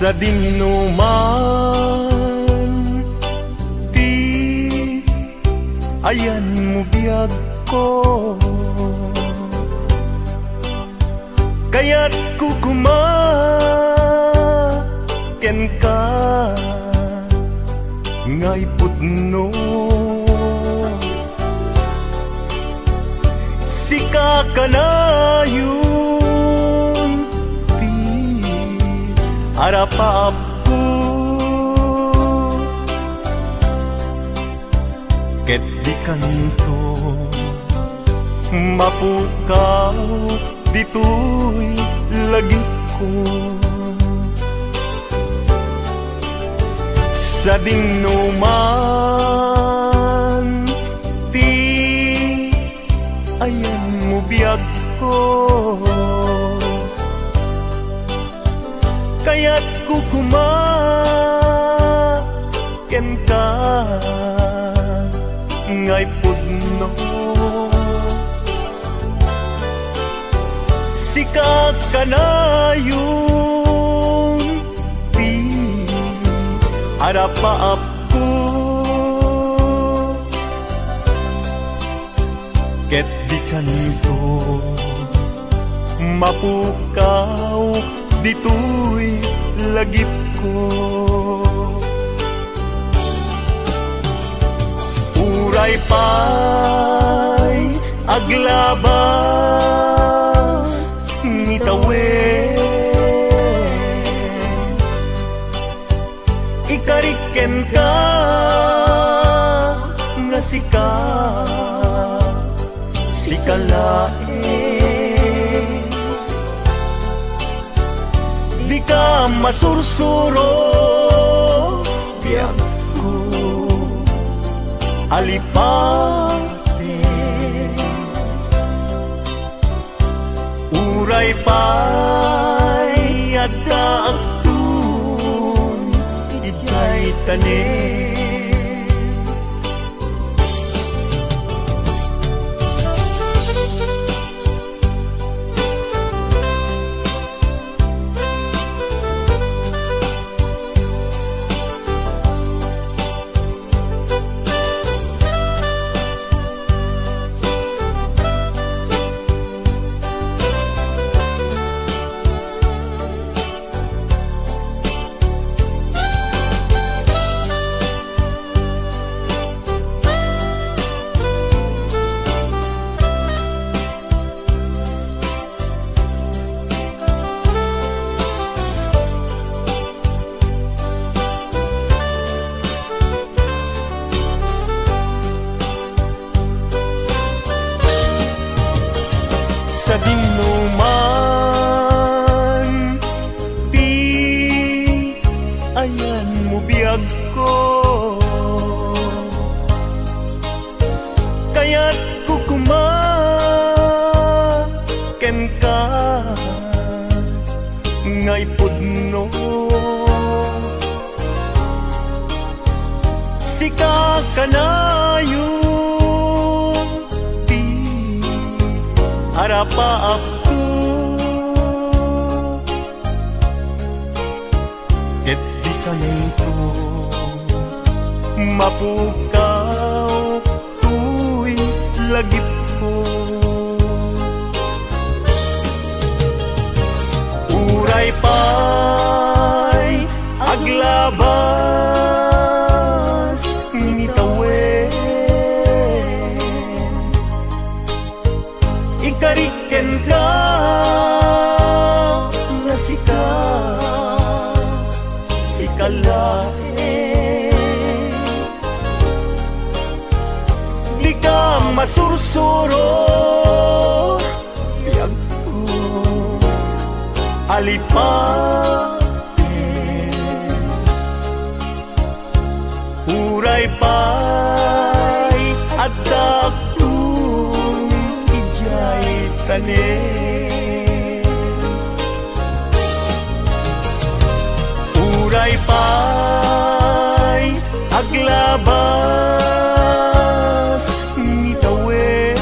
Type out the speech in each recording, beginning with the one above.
sa dinuman, di ayan mo biyag ko, kaya't kukumaken ka ngay putno. Sika ka na yun, di arapap ko, ket di kanto mapukaw dito'y lagi ko. Sa dinuman, di ayan mo biyag ko, kaya't kukumaken ka ngay pudno. Sika ka na yun, di arapaap ko, ket di kanto mapukaw dito'y lagip ko. Uray pa'y aglabas ngitawen, ikariken ka nga sika sikalae, di ka masursuro biyag ko alipate. Uray pa'y adda agtun ikay tanin, sa dinuman, di ayan mo biyag ko, kaya't kukumaken ka ngay pudno. Sika ka na yun, di arapaap ko, ket di kanto mapukaw tu'y lagip ko. Uray pa'y aglabas ngitawen, ikariken ka nga sika sikalae, di ka masursuro biyag ko alipate. Uray pa'y adda agtun ijay tanin, uray pa'y aglabas ngitawen,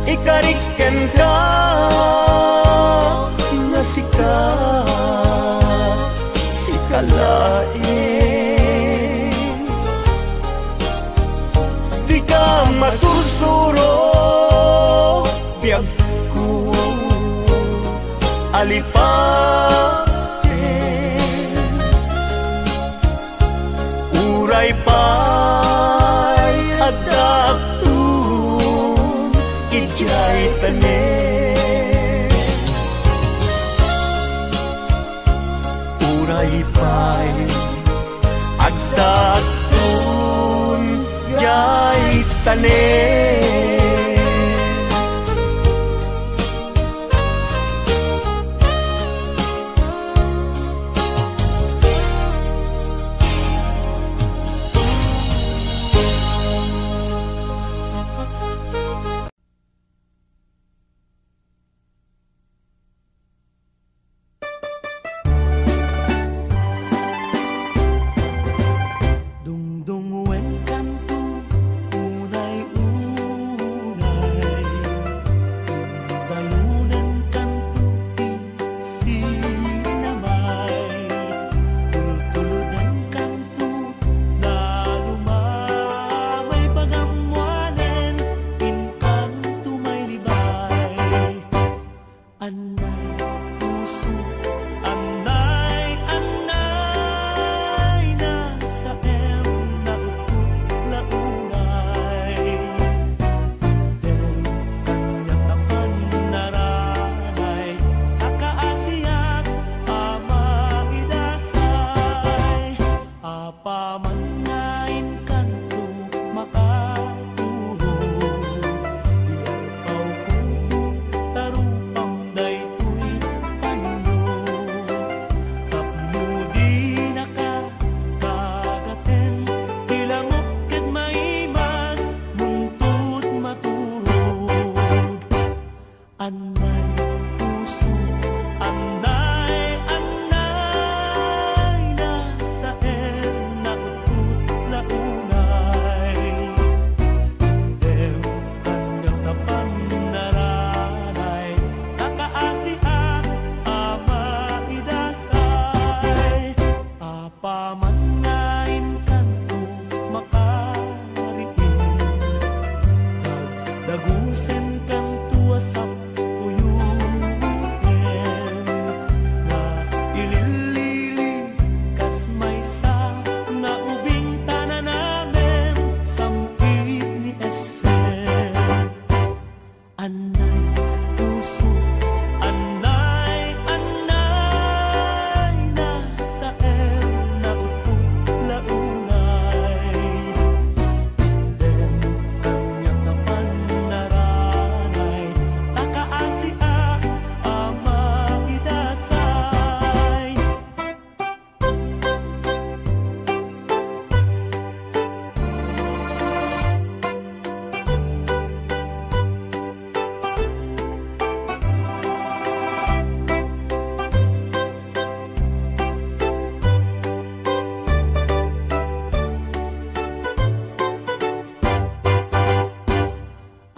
ikariken ka alipaten uray pay adaptun ijay tanen uray pay adaptun jay tanen.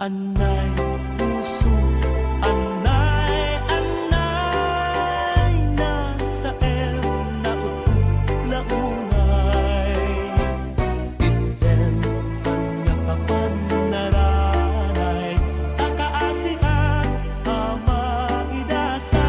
Anay puso, anay, anay, nasa el na utut-launay. Item, kanya kapan naranay, takaasi at ama idasay.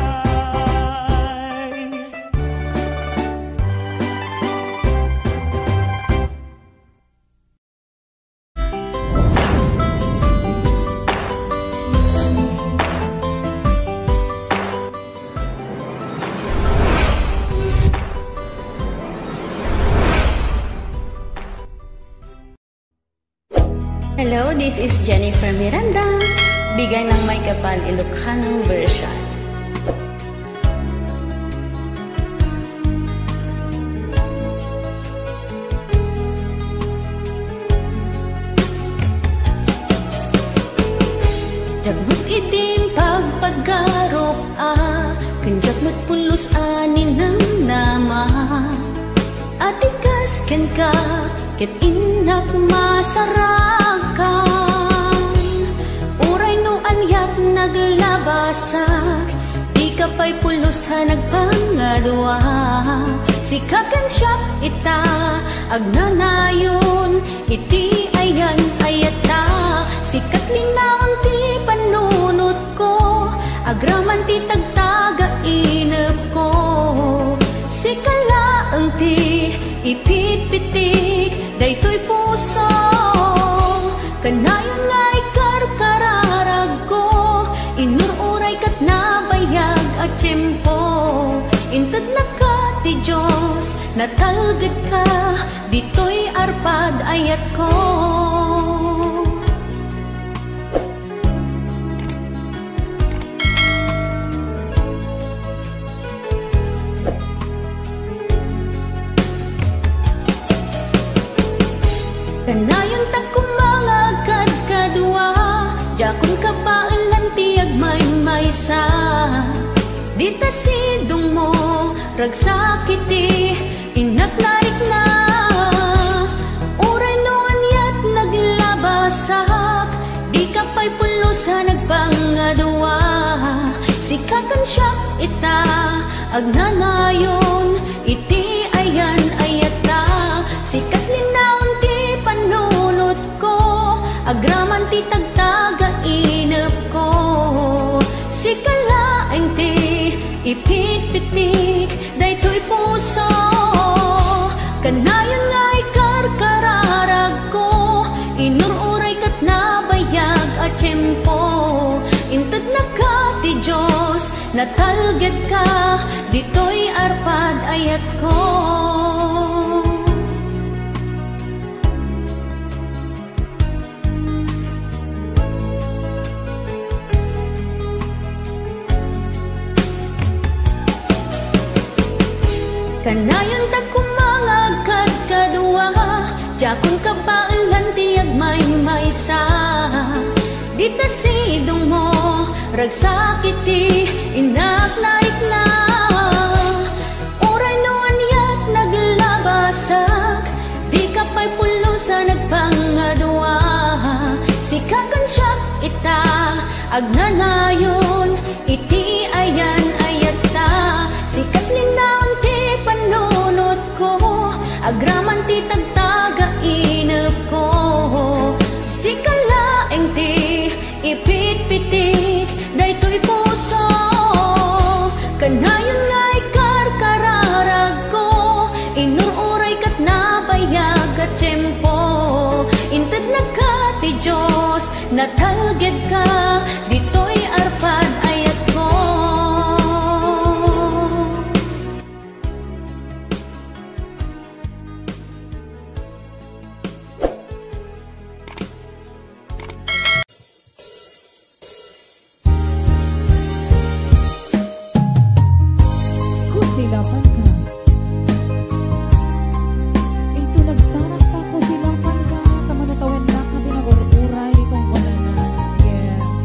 Hello, this is Jennifer Miranda. Bigay ng may kapal Ilocano version. Jagmut itim pagpaggarop kanjak matpulos anin ng nama. Atikas ken ka ket inak masarakan. Uray no anyat naglabasak, di ka pa'y pulos ha nagpangadwa. Sikakan siya ita agnanayon, iti ayan ayata. Sikat linaon ti panunot ko, agraman ti tagtagai ipitpitik daytoy puso. Kanayon nga'y karkararag ko, inururay kat nabayag at tiyempo. Intad na ka ti Diyos, natalgad ka, dito'y arpad ayat ko. Kanayon takum mga kadkadwa, jakon kabailan tiyag may-maysa. Dita sidong mo, ragsakiti, inaknarik na. Uray noan yat naglabasak, di ka pa'y pulusa nagpangadwa. Sikakan siya ita, agnanayon, iti ayan ayata. Sikat linaon ti panunot ko, agraman ti tagtaga inep ko. Sikalaeng ti ipitpitik daytoy puso. Kanayon nga'y karkararag ko, inururay kat nabayag at tiyempo. Intad na ka ti Diyos, natalgad ka, dito'y arpad ayat ko. Kanayon takum mga kadkadwa, jakon kabailan tiyag may-maysa. Dita sidong mo, ragsakiti, inaknarik na. Uray noan yat naglabasak, di ka pa'y pulusa nagpangadwa. Sikakan siya ita, agnanayon, iti ayan ayata. Sikat linaon ti panunot ko, agraman ti tagtaga inep ko. Sikalaeng ti ipitpitik daytoy puso. Kanayon nga'y karkararag ko, inururay kat nabayag at tiyempo. Intad na ka ti Diyos, natalgad ka, dito'y arpad ayat ko. Kusilapan ka. Ito nagsarap ka, kusilapan ka. Tamanatawin na ka, binagururay kung wala na. Yes.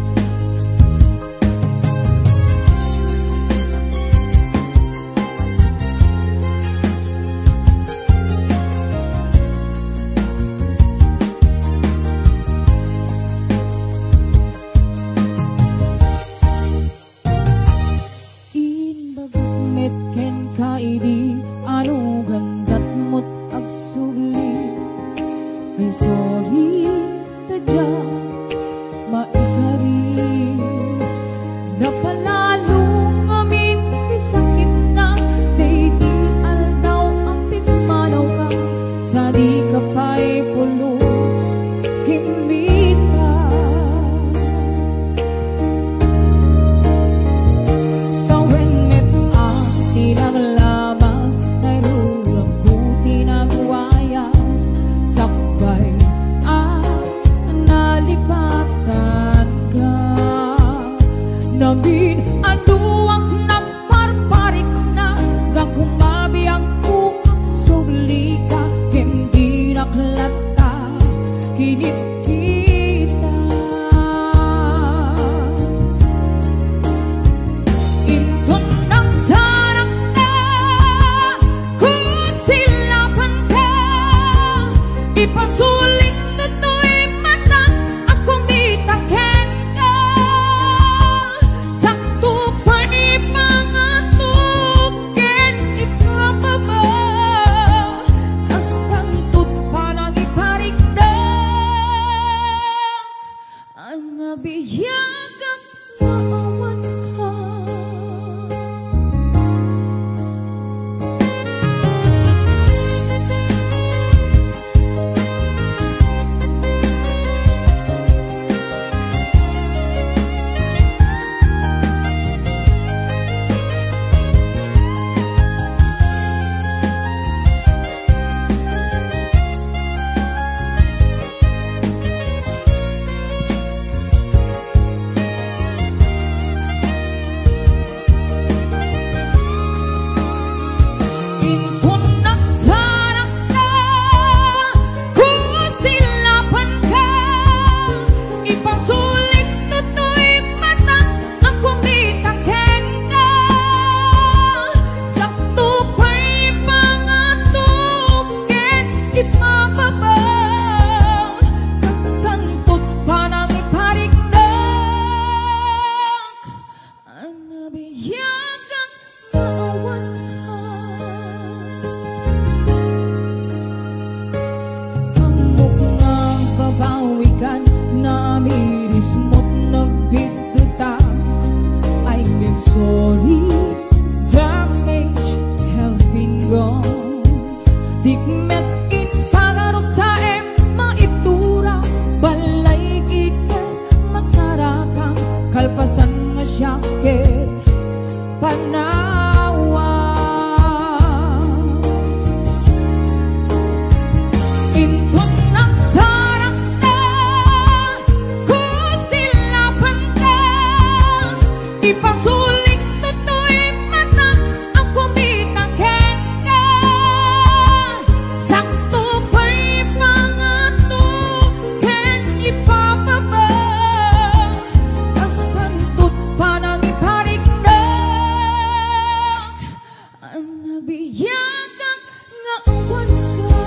Inbagat met ken ka idi tanawa. Intong nagsarap na kusilapan ka, ipasulit tutoy mata ang kumitang ka. Sakto pa'y pangato ken ipapaba, kas kantut pa nang iparigdag ang nabiyagan nga awan ka.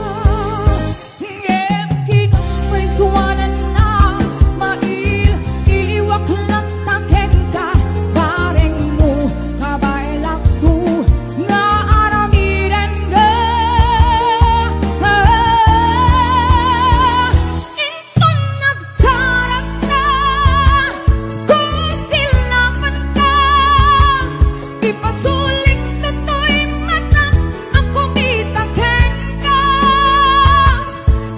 Hingem kinumay suwanan na mail iliwak lang taken ka, pareng mo kabailak tu nga aramiren ka. Inton nagsarat na kusilapan ka, ipasulik tutoy mata ang kumitang ken ka.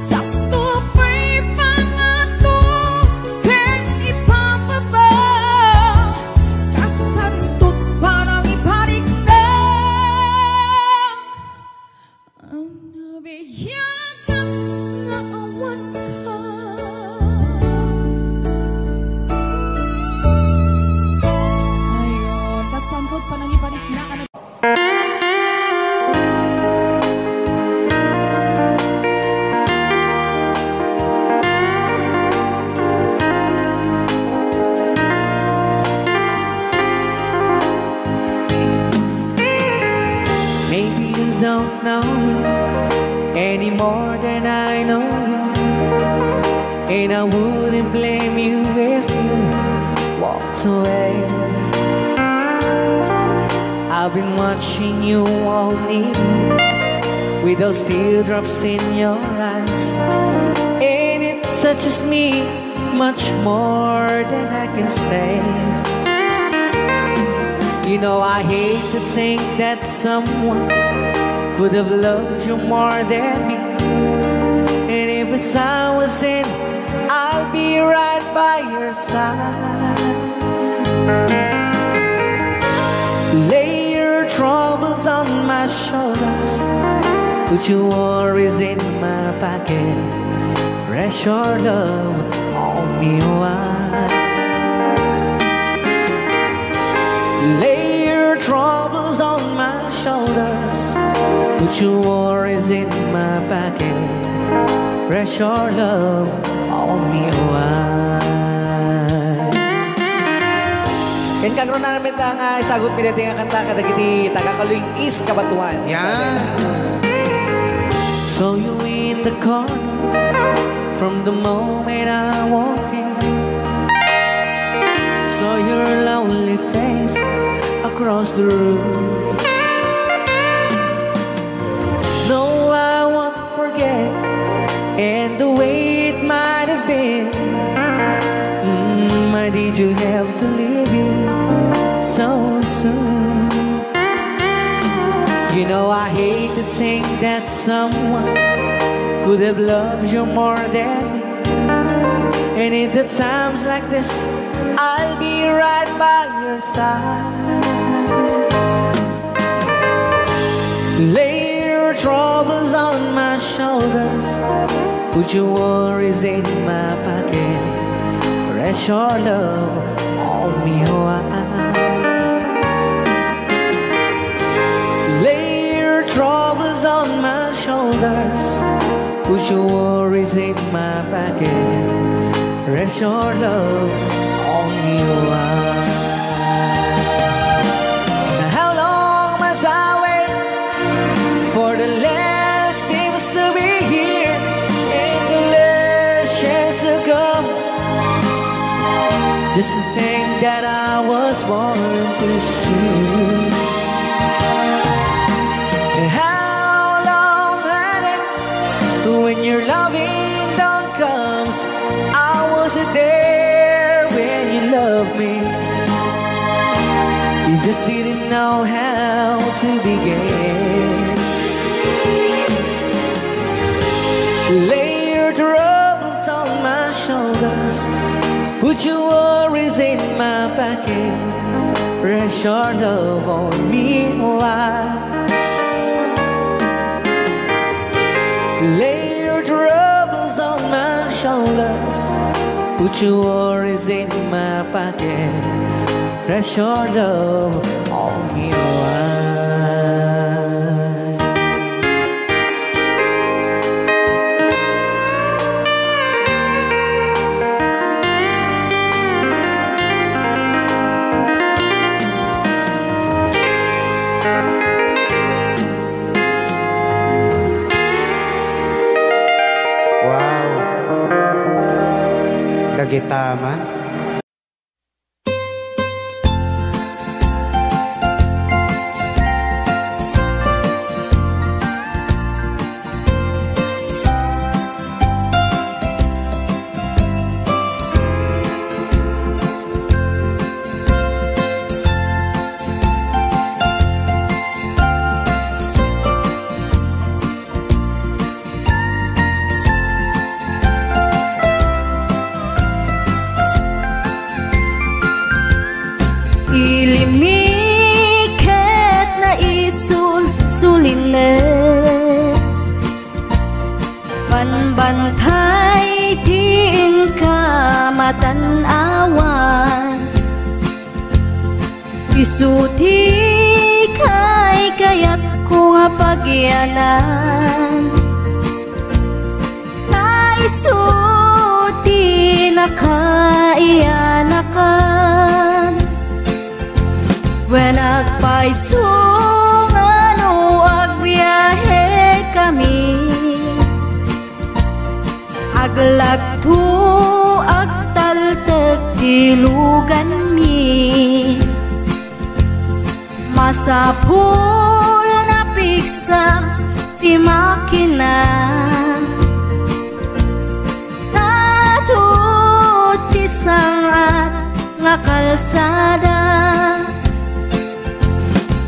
Sakto pa'y pangato ken ipapaba, kas kantut parang iparigdag ang nabiyagan nga awan ka. Ayun, kas kantut pa nang iparigdag ang Maybe you don't know me any more than I know you, and I wouldn't blame you if you walked away. I've been watching you all evening with those teardrops in your eyes, and it touches me much more than I can say. You know, I hate to think that someone could have loved you more than me, and if it's I was in, I'll be right by your side. Lay your troubles on my shoulders, put your worries in my pocket, rest your love on me a while. Lay your troubles on my shoulders, put your worries in my pocket, rest your love on me a while. Ken kagro na namin ta nga isagot pinati nga kanta kadagiti taga-Kaluing East Kabatuan. Yan. So you in the corner from the moment I walk in, saw your lonely face across the room. No, I won't forget, and the way it might have been. Why did you have to leave it so soon? You know, I hate to think that someone could have loved you more than me, and in the times like this, I'll be right by your side. Lay your troubles on my shoulders, put your worries in my pocket, rest your love on me a while. Lay your troubles on my shoulders, put your worries in my pocket, rest your love on me a while. How long must I wait for the last seems to be here and the last chance to come? Just to think that I was born to see. How long had it when your loving dawn comes? I wasn't there when you loved me. You just didn't know how to begin. Lay your troubles on my shoulders, put your worries in my pocket, rest your love on me. Why? Lay your troubles on my shoulders, put your worries in my pocket, rest your love on me. Why? Wow. Dagitaman. Ilimiket na suline, panbantay din ka matanawan, isuti kay kayat ko nga pagyanan, naisuti na kaiyanakan. When nagpaisong ano agbiyahe kami, aglagto agtaltag dilugan mi, masapul na piksa ti makina, natut ti sangat nga kalsada.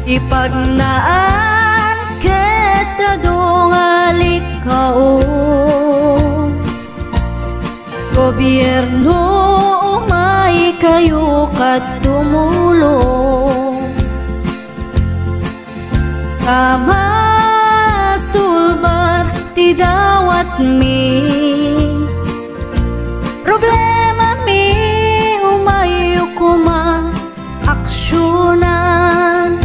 Ipagnaan kita dongalik kao, gobyerno umay kayo kat tumulong, kamasulbar ti dawat mi, problema mi umayo kuma aksyonan.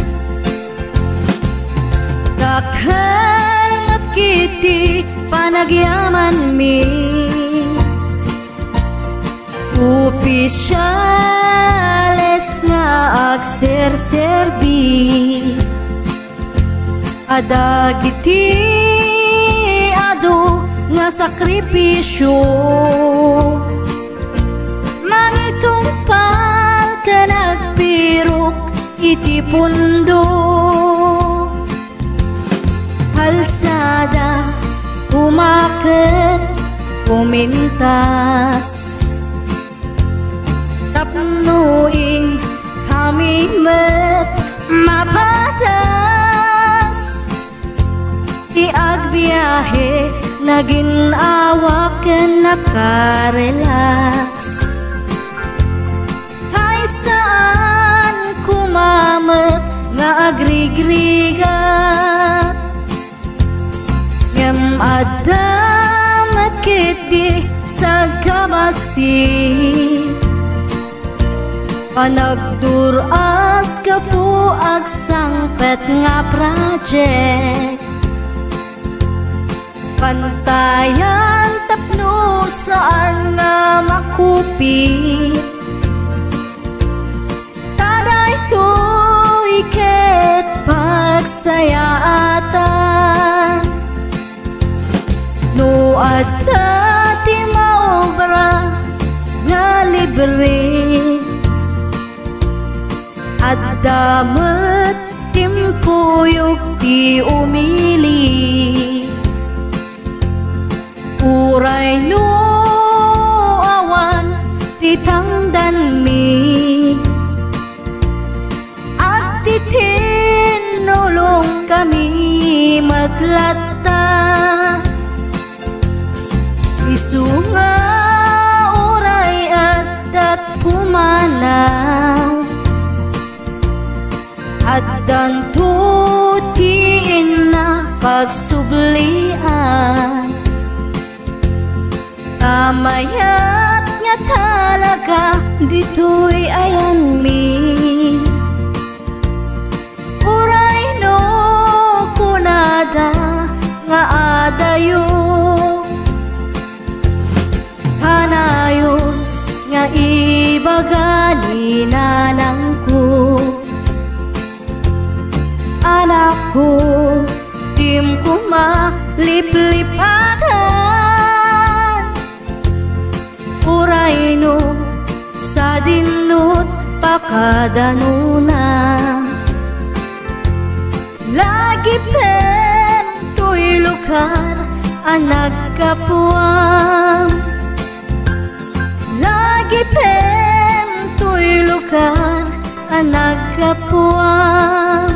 Dakhan at kiti panagyaman mi, opisyales nga agserserbi, adagiti ado nga sakripisyo, mangitumpal ka nagpirok iti pundo. Kalsada, umakit, pumintas, tapnuin kami met mapatas, iagbiyahe naging awaken nakarelax, ay saan kumamet nga agrigrigat, ngem adamat kiti sa kabasi, panagduras ka po agsangpet nga project, pantayan tapno saan nga makupit, taday to'y ket pagsayaatan, no adda ti maobra nga libre, adda met timpuyog ti umili, uray no awan ti tangdan mi, at ti tinulong kami matlatta, isu nga oray at pumanaw, at dantutiin na pagsublian. Tamayat nga talaga dito'y ayan mi. Uray no kunada nga adayo, hanayon nga ibagani nanang ko. Anak ko, tim ko maliplipatan. Uray no sa dinut pakadanuna. Lagi pen to'y lugar ang nagkapuang. Lagi pen to'y lugar ang nagkapuang.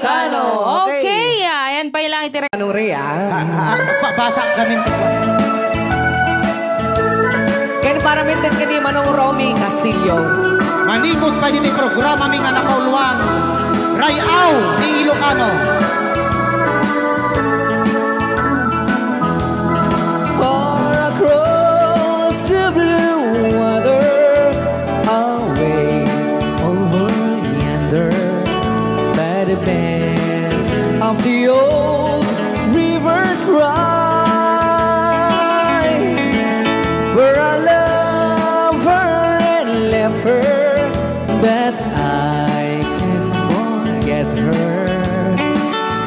Ilocano. Okay, ayan pa ilang itira. Anong Rhea? Basa kami. Ken para mintin ka di Manong Romy Castillo. Manibot pa yun yung programa ming anak kauluan. Rayaw ni Ilocano. Far across the blue water, away over yonder, by the banks of the old rivers ride, where I love her and left her, but I can't forget her.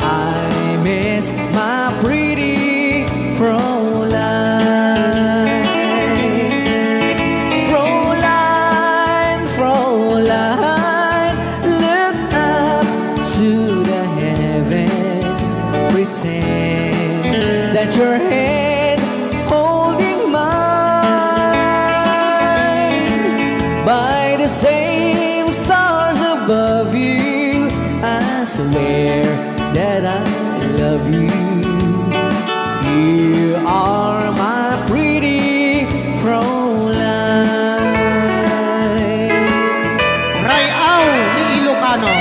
I miss my pretty Fräulein. Fräulein, Fräulein, look up to the heaven, pretend that your hand holding mine. By the same stars above you, I swear that I love you. You are my pretty Fräulein. Rayaw ni Ilocano.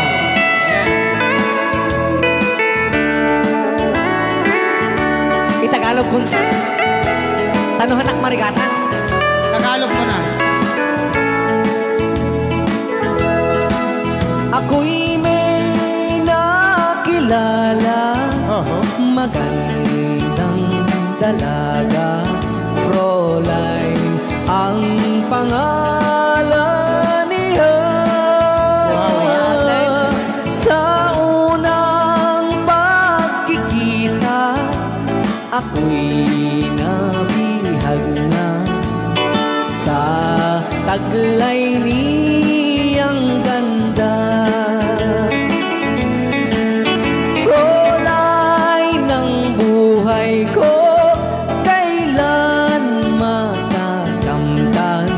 Itagalog kung sa Tanuhanak Marigatan. Tagalog mo na. Ako'y may nakilala, magandang dalaga, Fräulein ang pangalan niya. Sa unang pagkikita, ako'y nabihag na sa taglay niyang ganda. Fräulein ng buhay ko, kailan matakamtan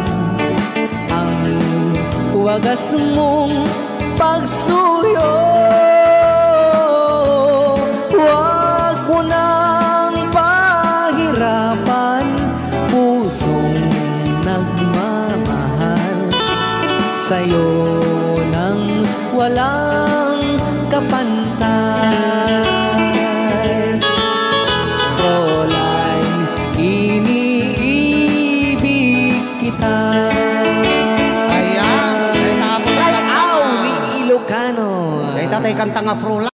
ang wagas mong pagsuyo. Huwag mo nang pahirapan pusong nagmamahal sa'yo nang walang kapantay. Fräulein, iniibig kita. Ayan. Ay, tapos. Rayaw ni Ilocano. Ay, tatay kanta nga Fräulein.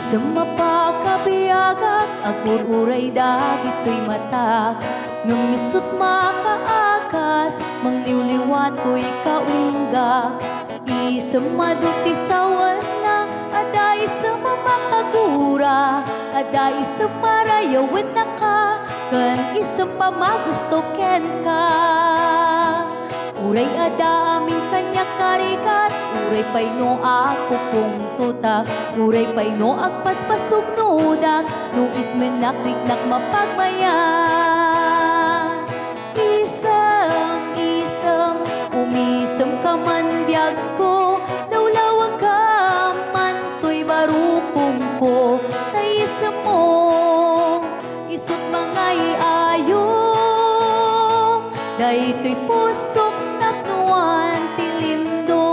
Sa mapakabiyagak, agur-uray dagito'y matak. Nung misut makaakas, mangliwliwat ko'y kaunggak. Isang maduti sawan na, ada isang mamakagura, ada isang marayawit na ka, kan isang pamagusto ken ka. Uray ada aming kanya karikat, uray pa'y no ako kong tutak, uray pa'y no agpaspasog nudak, no ismenakliknak mapagmayan. Isang, umisam ka man biyag ko, naulawag ka man to'y barukong ko, taisam mo, isut mga iayo, dahito'y pusok naknuan tilimdo.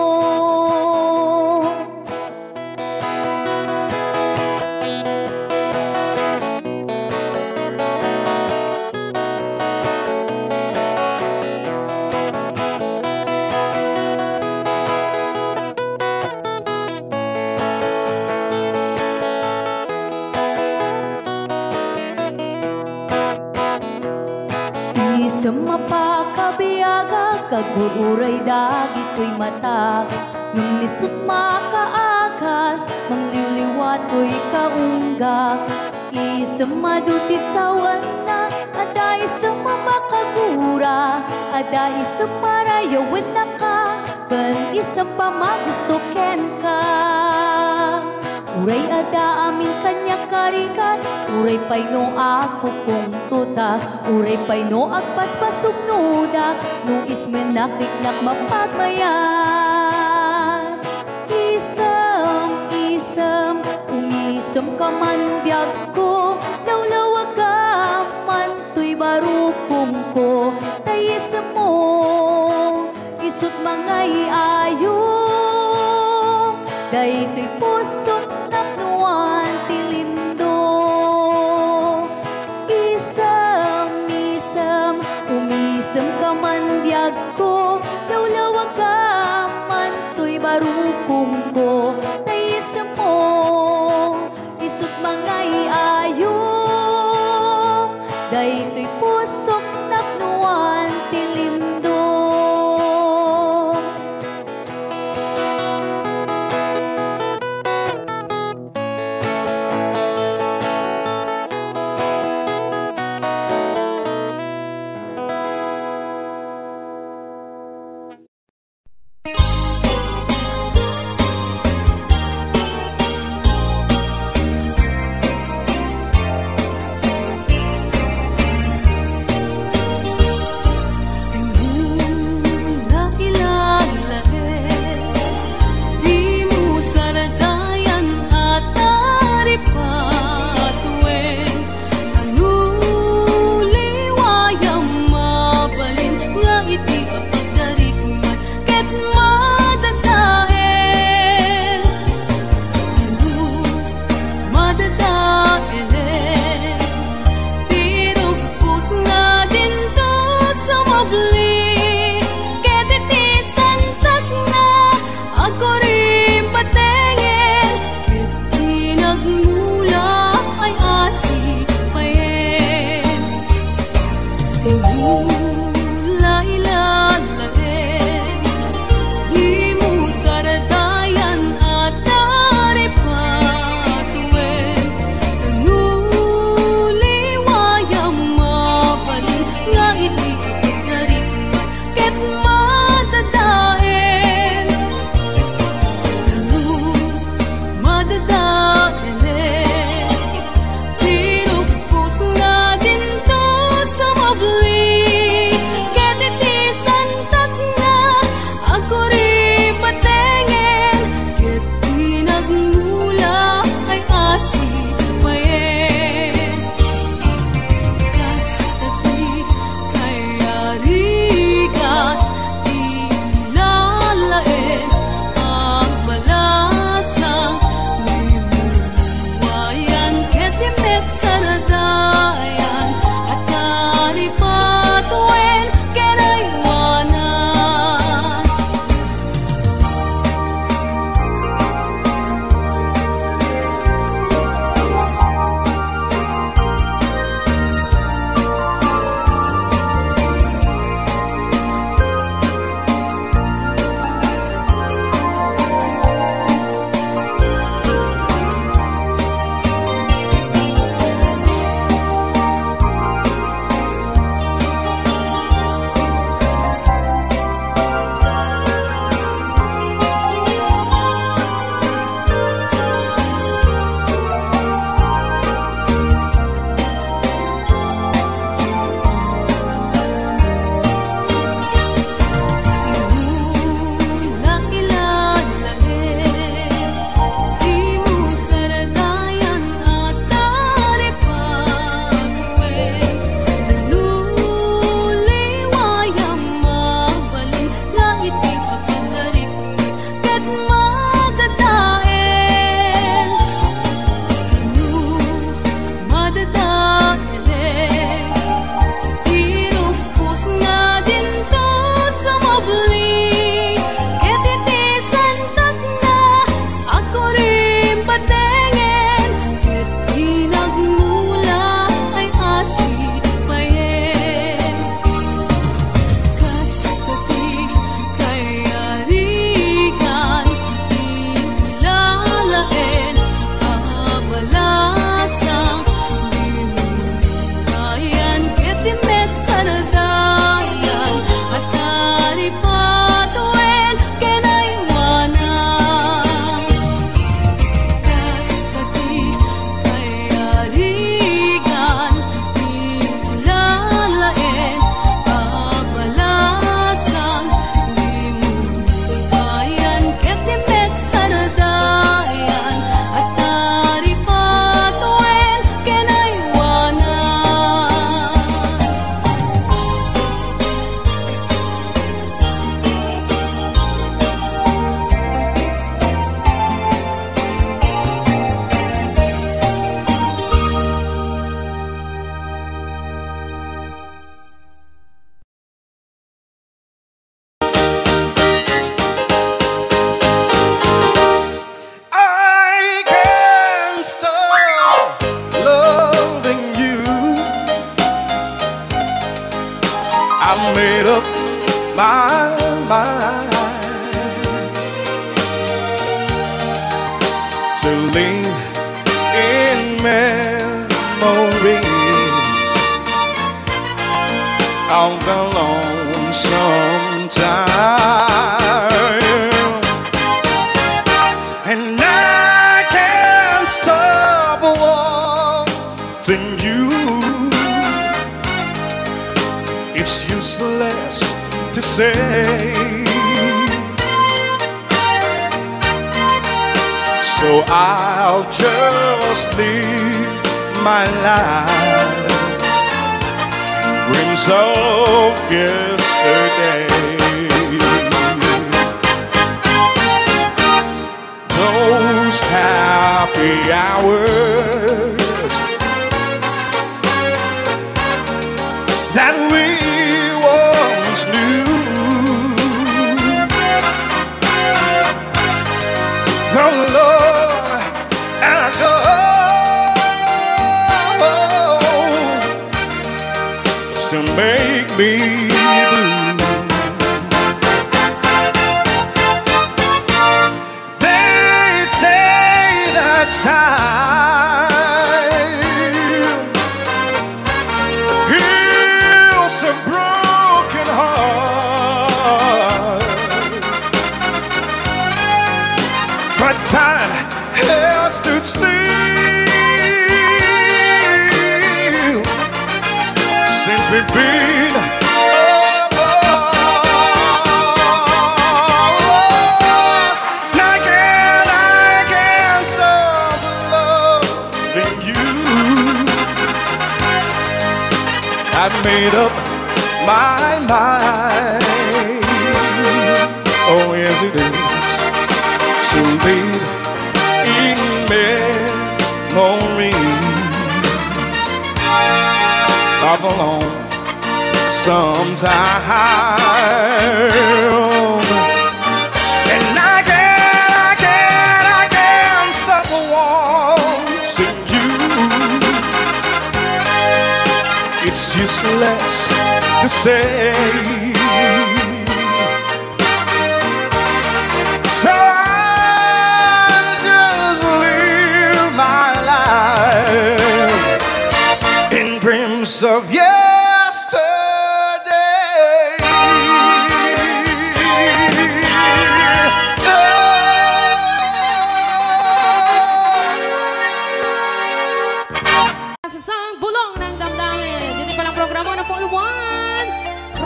Isang mapakabiyaga, kagururay dagito'y matak. Nung nisut makaakas, mangliliwat ko'y kaunggak. Isang maduti sawan na, ada isang mamakagura, ada isang marayawit na ka, kan isang pamagusto ken ka. Uray ada amin kanya karikat, uray pay no ako kong tuta, uray pay no agpaspasog nuda, no ismenakrik-nak mapagmayan. Isam, umisam ka man biyag ko, lawlawag ka man tuy barukong ko, tayisam mo, isut mangay ayo, day tuy pusot naknuan tilindo. Isam, umisam ka man biyag ko, lawlawag ka man tuy barukong ko, tayisam mo, isut mangay ayo, day tuy pusok naknuan tilindo. made up my mind to live in memory of the lonesome time, and I can't stop wanting you. It's useless to say, so I'll just live my life dreams of yesterday. Those happy hours that we once knew, oh Lord, and to make me blue. They say that time heals a broken heart, but time has stood still since we've been apart. I can't stop loving you. I've made up my mind, oh yes it is, to live in memories of a lonesome time, and I can't stop wanting you. It's useless to say, so I'll just live my life in dreams of yesterday. Sa sang bulong ng damdamin. Dito palang programa na po iwan.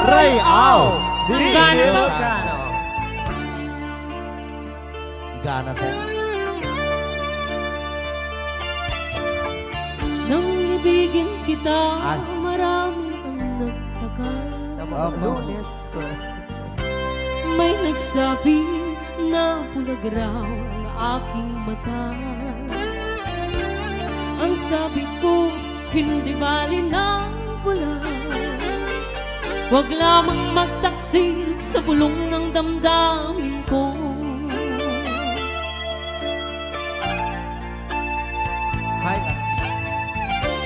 Ray Au. Ganso. Gana sa Nang ibigin kita, Ay. marami ang nagtagal. Lunes ko. May nagsabi na bulag raw ang aking mata. Ang sabi ko, hindi bali ng bulag. Huwag lamang magtaksil sa bulong ng damdamin ko. Hi.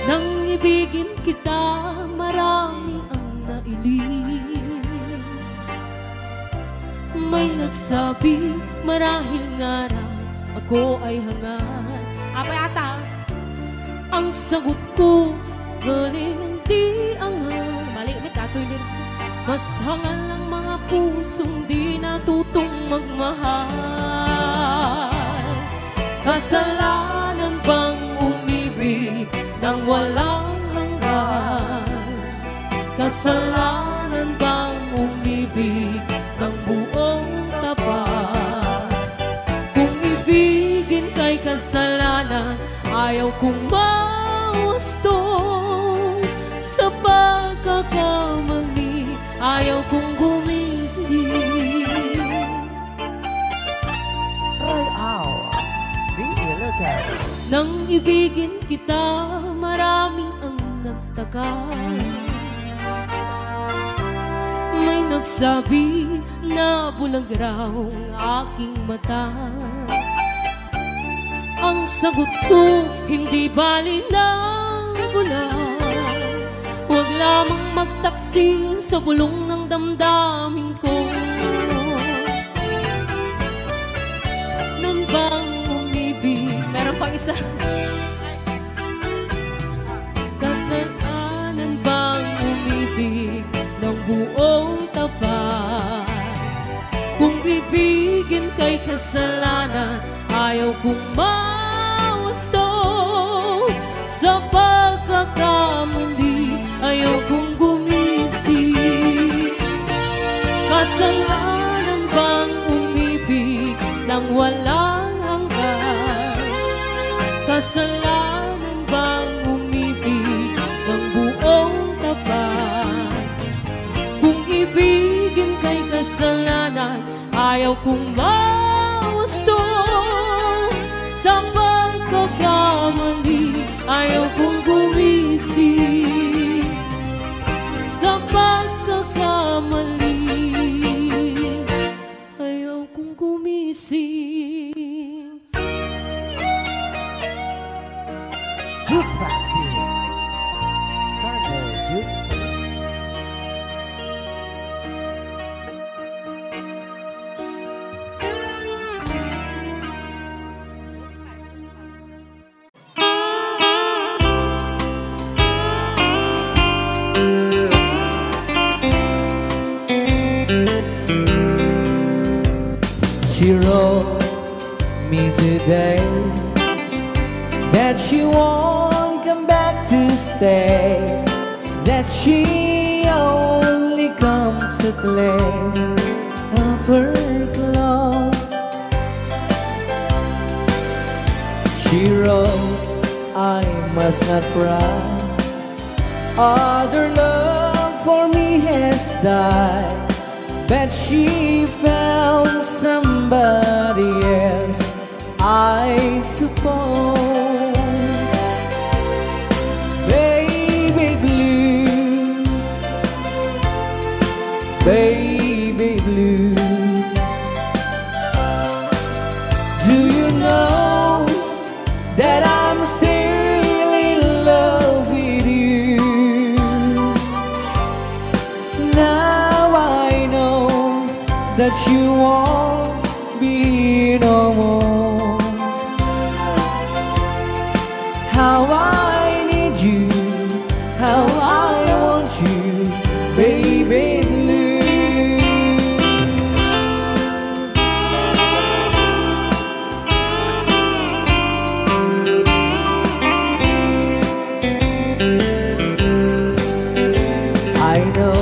Nang ibigin kita, marami ang nailing. May nagsabi, marahil nga raw ako ay hangad. Apa yata? Ang sagot ko, galing hindi anghal. Mali, may katoy lyrics. Mas hangal ang mga pusong di natutong magmahal. Kasalanan bang umibig nang walang hanggan? Kasalanan bang umibig ng buong tapat? Kung ibigin kay kasalanan, ayaw kong mahusto. Sa pagkakamali, ayaw kong gumising. Ray Au. Di ilegal. Nang ibigin kita, marami ang nagtagal. May nagsabi na bulag raw ang aking mata. Ang sagot ko, hindi bali ng bulag. Huwag lamang magtaksil sa bulong ng damdamin ko. Nang bang umibig, meron pang isa. Kasalanan bang umibig ng buong tapat? Kung ibigin kay kasalanan, ayaw kong mawasto. Sa pagkakamali, ayaw kong gumising. Kasalanan bang umibig nang walang hanggan? Kasalanan bang umibig ng buong tapat? Kung ibigin kay kasalanan, ayaw kong mawasto. Sa pagkakamali, ayaw kong gumising. Sa pagkakamali, ayaw kong gumising. Jukebox is Sunday Jukebox. She wrote me today that she won't come back to stay, that she only comes to claim of her clothes. She wrote, I must not cry, other love for me has died, but she found somebody else, I suppose. Baby blue, baby blue, do you know that I'm still in love with you? Now I know that you won't be no more. How I need you, how I want you, baby blue. I know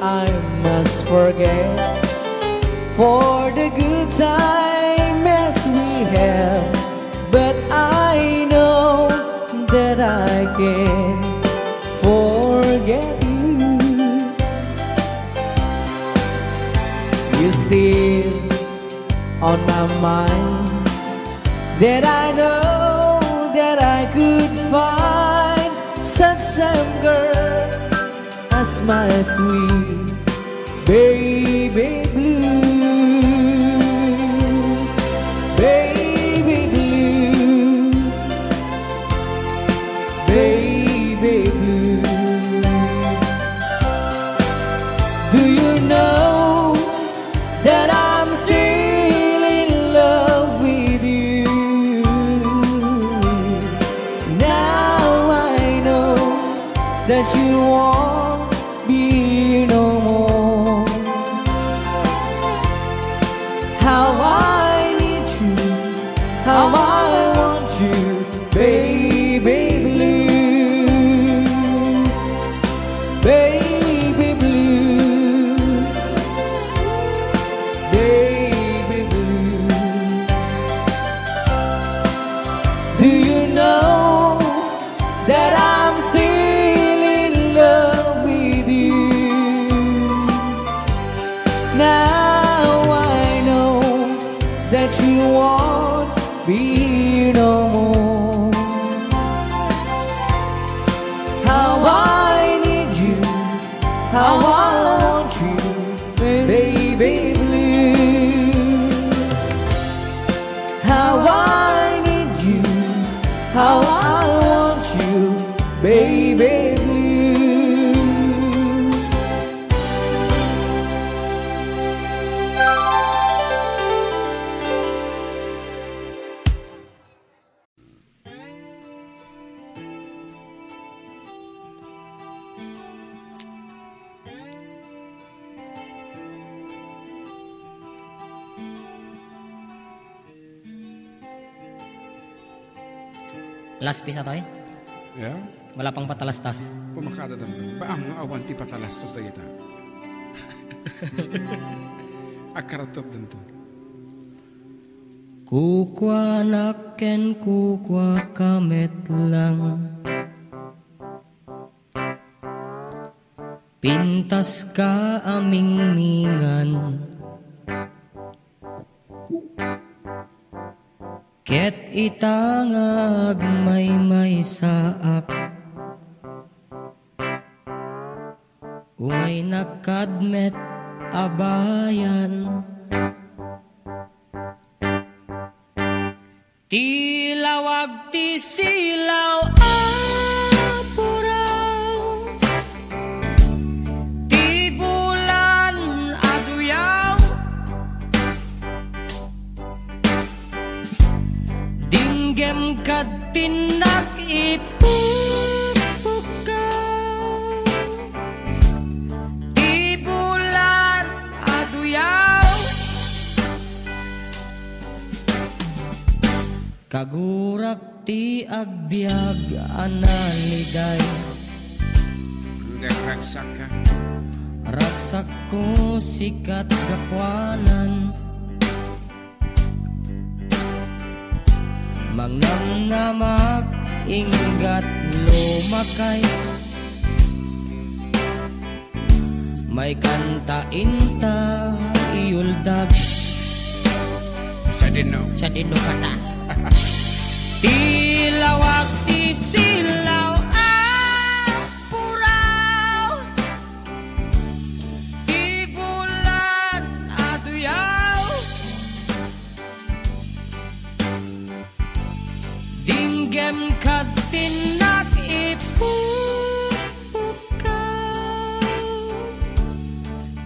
I must forget for the good time as we have, but I know that I can forget you. You're still on my mind, that I know that I could find such some girl as my sweet baby blue. Baby blue, baby blue, do you know that I'm still in love with you? Now I know that you won't be no more. How I need you, how I want you, baby blue, baby blue, baby blue. Do you know that I'm still in love with Last piece atoy? Ya? Wala pang patalastas. Pumakada tanto. Ba ang awan ti patalastas na kita. Akaratop tanto. Kukwa naken kukwa kamet lang. Pintas ka aming mingan. Ket itangag may saak. Umay nakadmet abayan. Tilawag ti silaw apuraw. Ti bulan aduyaw. Dinggem kad tinak ipupukaw. Ti bulan aduyaw. Kagurak ti agbyag analiday. Raksak ka. Raksak ko sikat gakwanan. Mangnamnamak inggat lumakay. May kanta inta iuldag. Sa dino. Sa dino kata. Tilawag ti silaw apuraw. Ti bulan aduyaw. Dinggem kad tinak ipupukaw.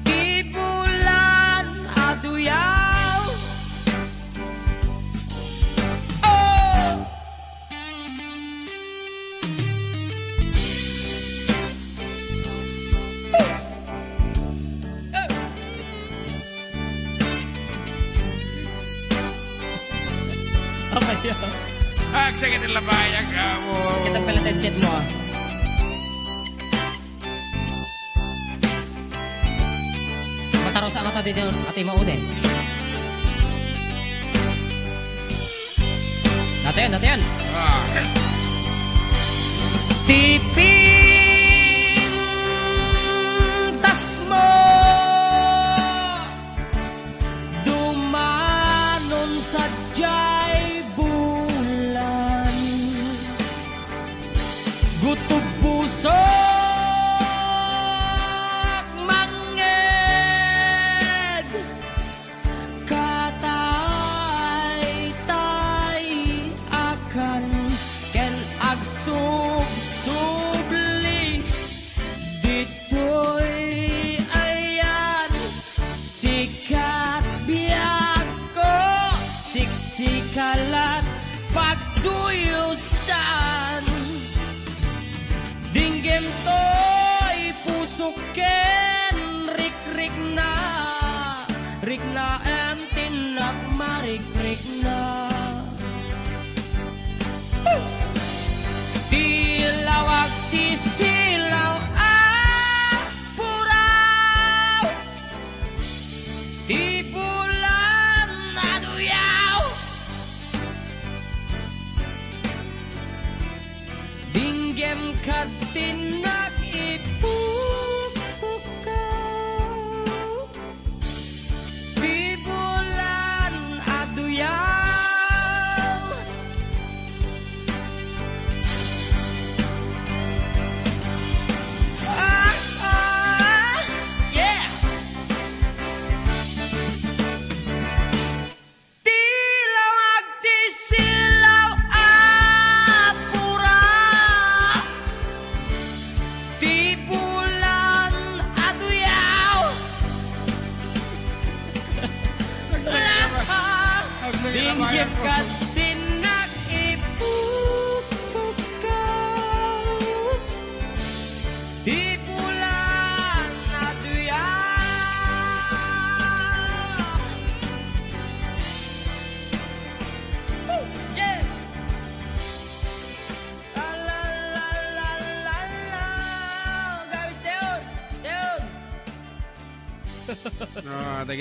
Ti bulan aduyaw. Sakit ang labayan ka mo. Kita pala headset mo. Mataro sa mata dito at imaude. Natin. Tiping tas mo dumanon sa jay bulan. Gutub puso manged katay-tay akan ken agsub-subli ditoy ayan sikat biag ko siksikalat pagduyusan. Dinggem to'y pusok ken rik-rik na em tinak marik-rik na. Tilawag ti silaw apuraw. Ti bulan aduyaw. Dinggem kad tinak ipupukaw. Ti bulan aduyaw. Yeah. Tilawag ti silaw apuraw.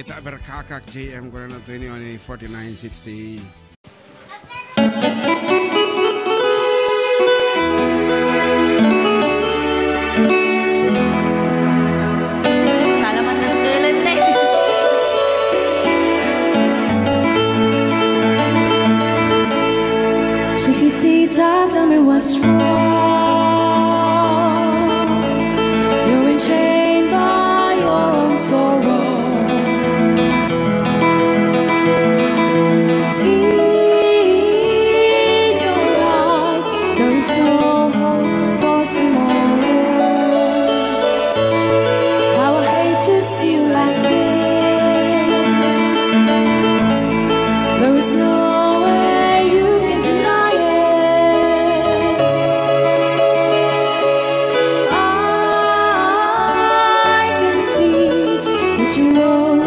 Kita berkakak JM ko na 214960. Salamat ng tulad na Chiquitita, tell me what's wrong. You're enchained by your own sorrow.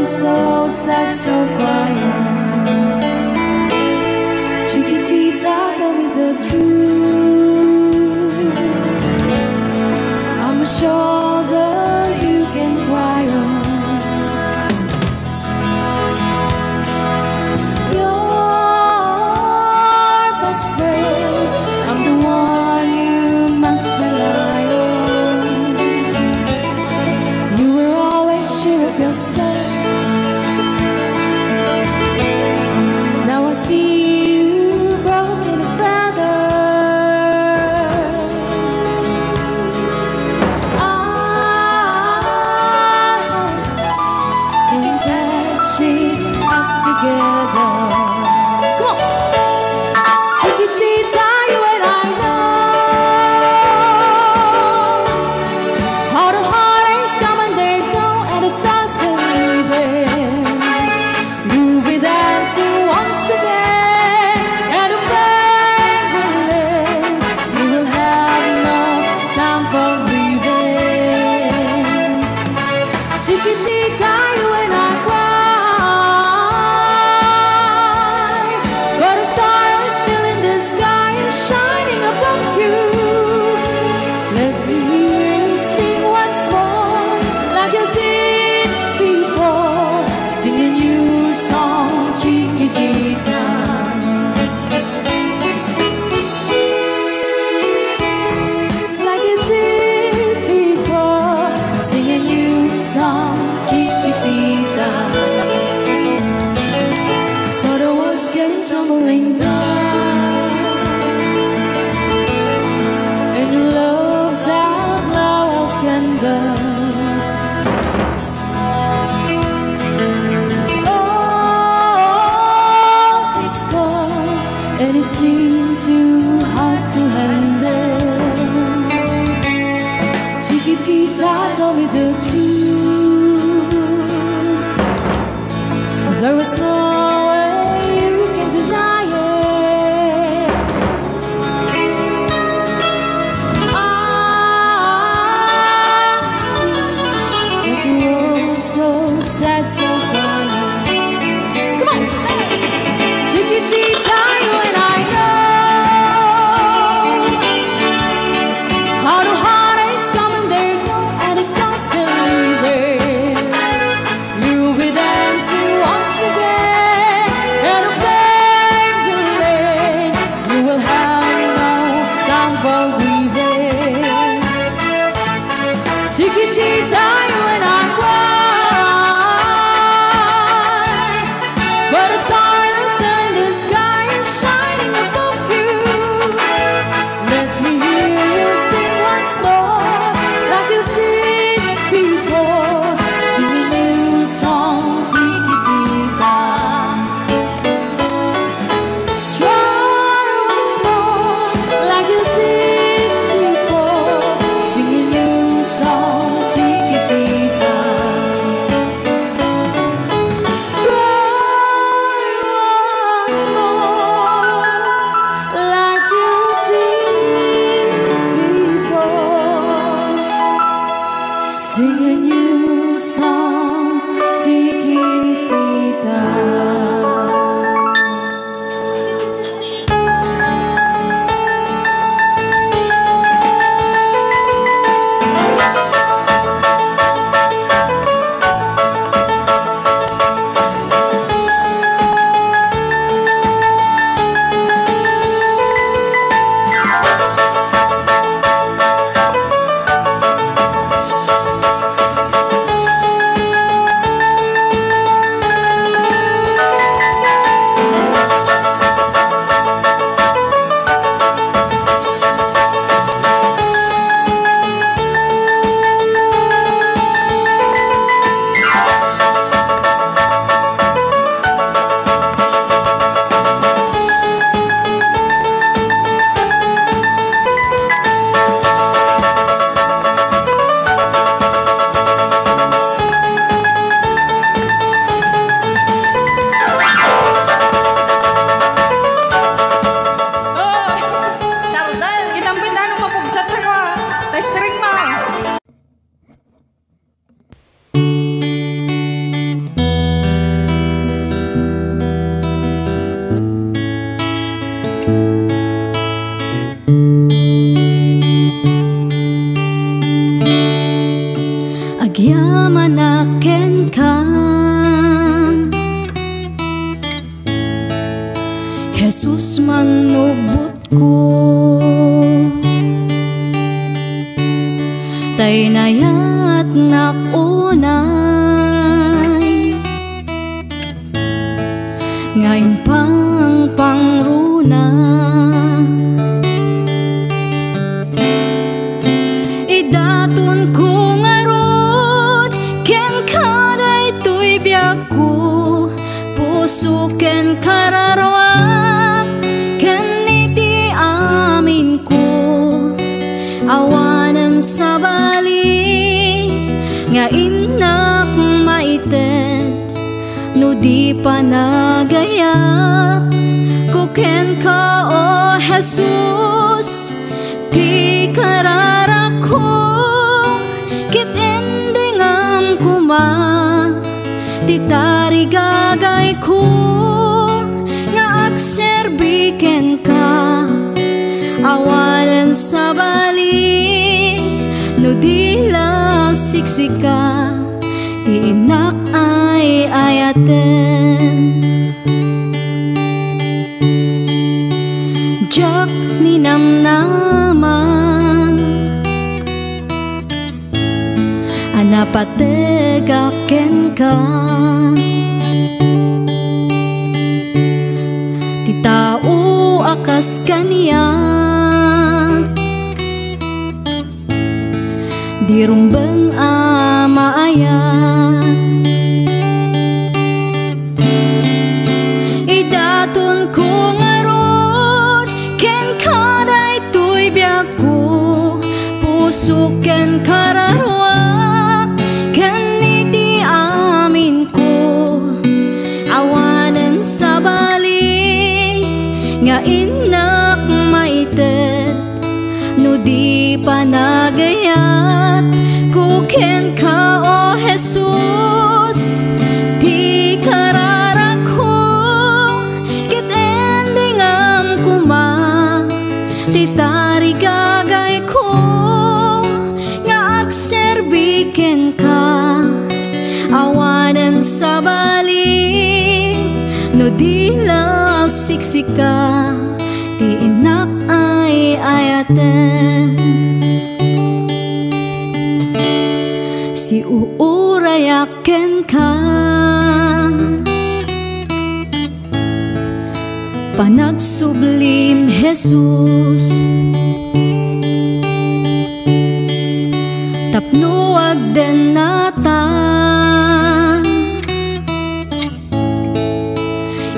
So sad, so quiet. Chiquitita, tell me the truth. I'm a shoulder you can cry on. Your best friend, I'm the one you must rely on. You were always sure of yourself. Tell me the truth. There was no way you can deny it. I see that you were so sad, so quiet. Come on, Chiquitita, you and I know how to heartaches come and they go, and it's constantly there. You'll be dancing once again in a baby lane. You will have no time for grieving. Chiquitita, you and I cry, but a star is still in the sky and shining above you. Let me hear you sing once more, like you did before. Sing a new song, Chiquitita. Try once more, like you did before. Sing a new song, Chiquitita. Try once more, like you did before. Sing a new song, Chiquitita. yamanaken ka Jesus manubot ko tay nayat nakunay ngayon pang pangruna idaton ko ngarod ken kaday tuy biag ko puso ken kararwak ken iti amin ko awanan sa bali nga inak maited no di pa nagayat ko ken ka o Jesus ti kararak ko kit endingam kuma ti tarigagay ko nga agserbiken ka awanan sa bali no di la siksika ti inak ay ayaten jak ni namnama anapategaken ka ti tao akas kaniya di rumbeng amaaya idaton ko ngarod ken kaday tuy biag ko puso ken kararwak ken iti amin ko awanan sa bali nga inak maited no di pa nagayat ko ken ka o Jesus ti kararak ko kit endingam kuma ti tarigagay ko nga agserbiken ka awanan sa bali no di la siksika ti inak ay ayaten si uurayaken ka panagsublim Jesus tapno agden nata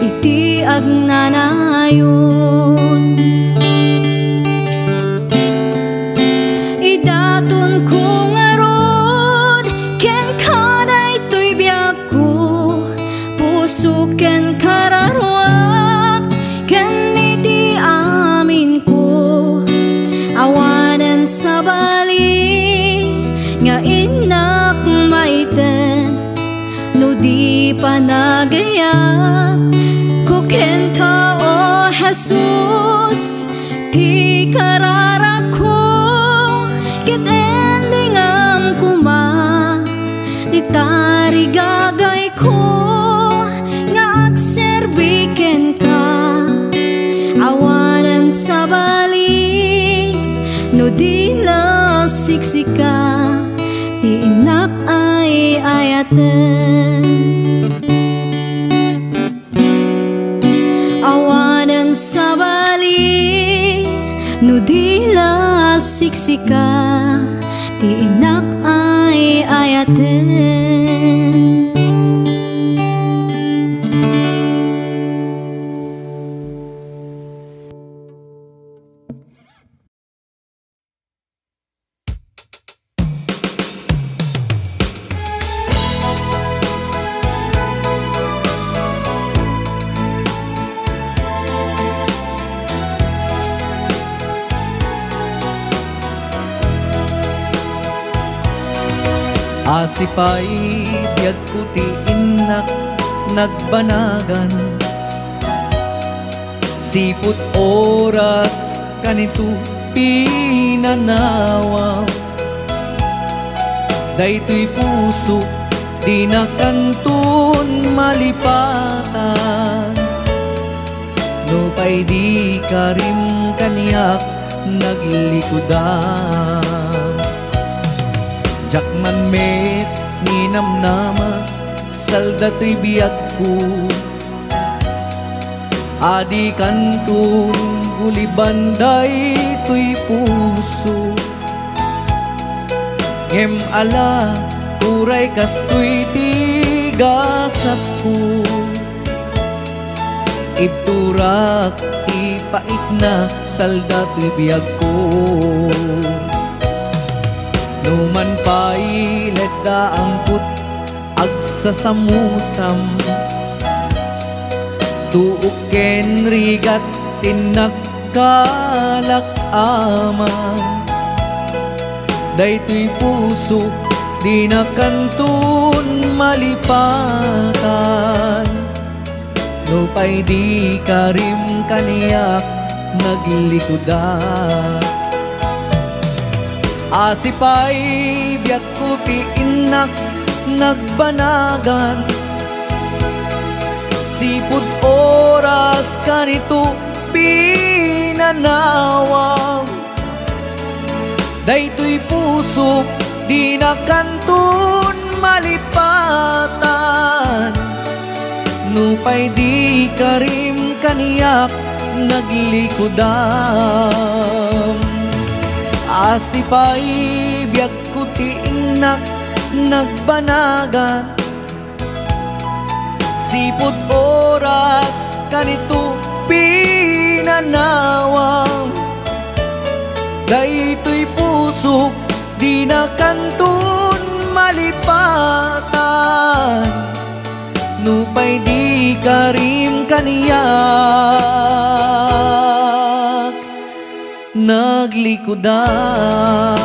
iti agnanayon idaton ko ngarod ken kaday tuy biag ko puso ken kararwak ken iti amin ko awanan sa bali nga inak maited no di pa nagayat ko ken ka o Jesus ti kararak ko kit endingam kuma ti tarigagay ko nga agserbiken ka awanan sa bali no di la siksika ti inak ay ayaten awanan sa bali no di la siksika ti inak ay ayaten Asipay biag kuti inak nagbanagan siput oras kanito pinanawa Daytoy puso di na kantun malipatan, no pay di karim kaniyak naglikudan. Jakman met ni namnama saldatoy biyag ko, adi kantun gulibanday to'y puso. Ngem ala turay kastoy tigasat ko, ibturak ipait na saldatoy biyag ko. Numan pa'y ledda ang put agsasamusam, tuuken rigat tinagkalak aman. Daytoy puso di na kantun malipatan, no pay di karim kaniyak naglikudan. Asipay biyak ko piinak nagbanagan, sipud oras kanito pinanawang. Daytoy puso di na kantun malipatan, no pay di karim kaniyak naglikudan. Asipay biyak ko tiinak nagbanagan, sipud oras kanito pinanawang. Daytoy puso di na kantun malipatan, no pay di karim kaniyak naglikudan.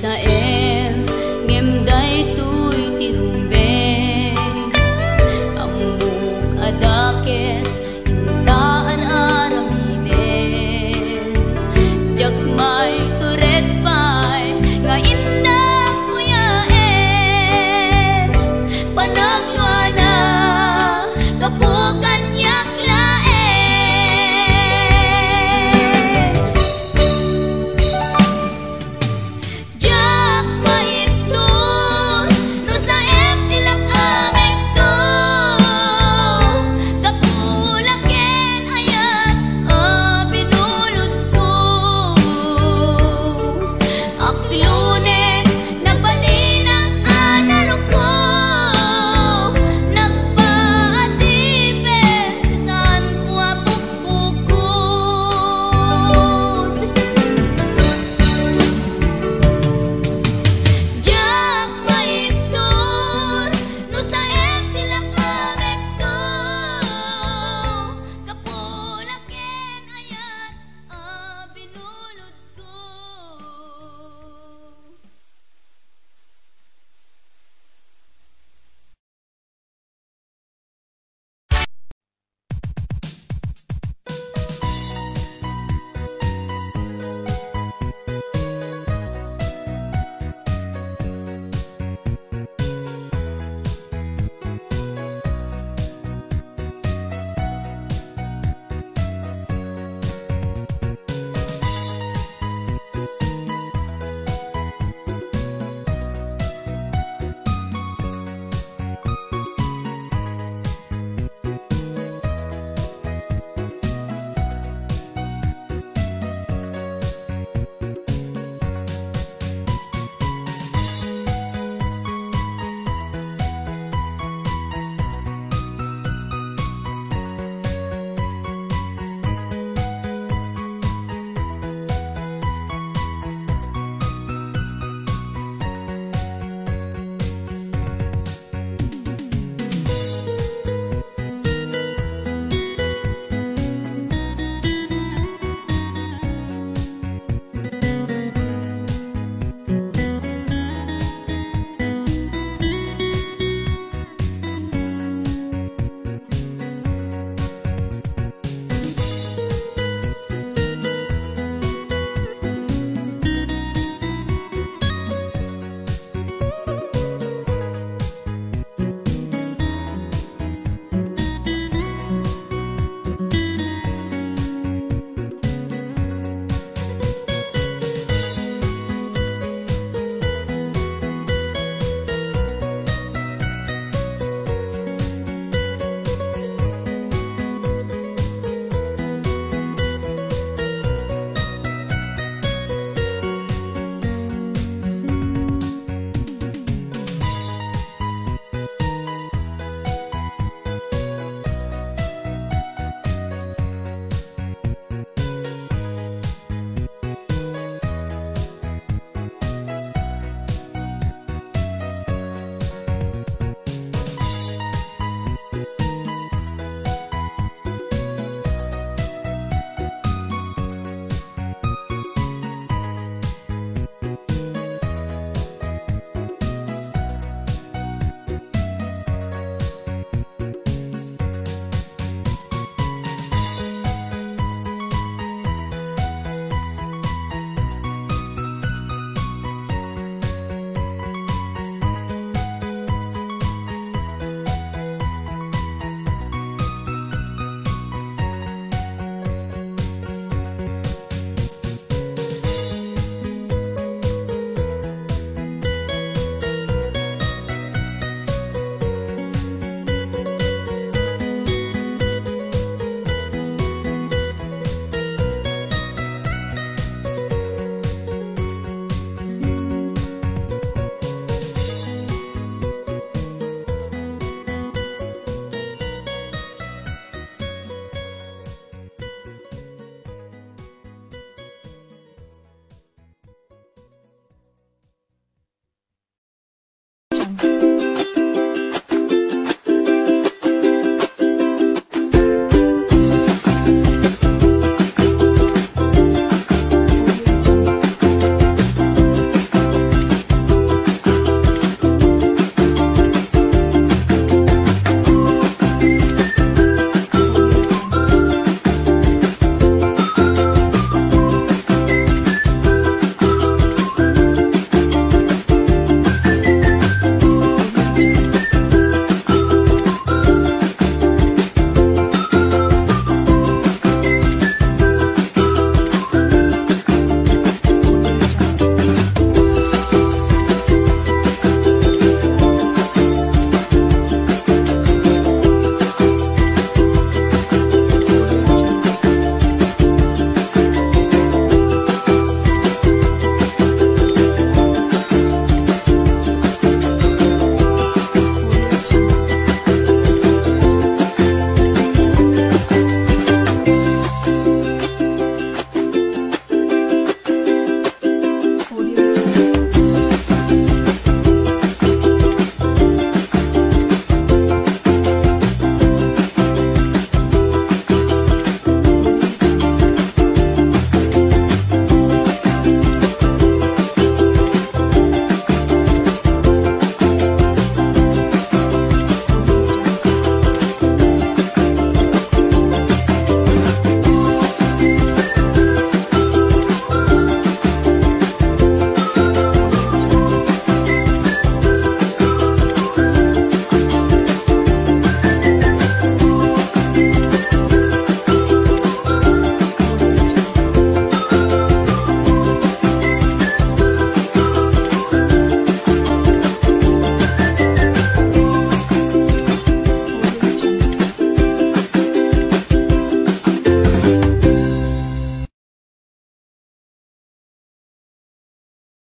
sa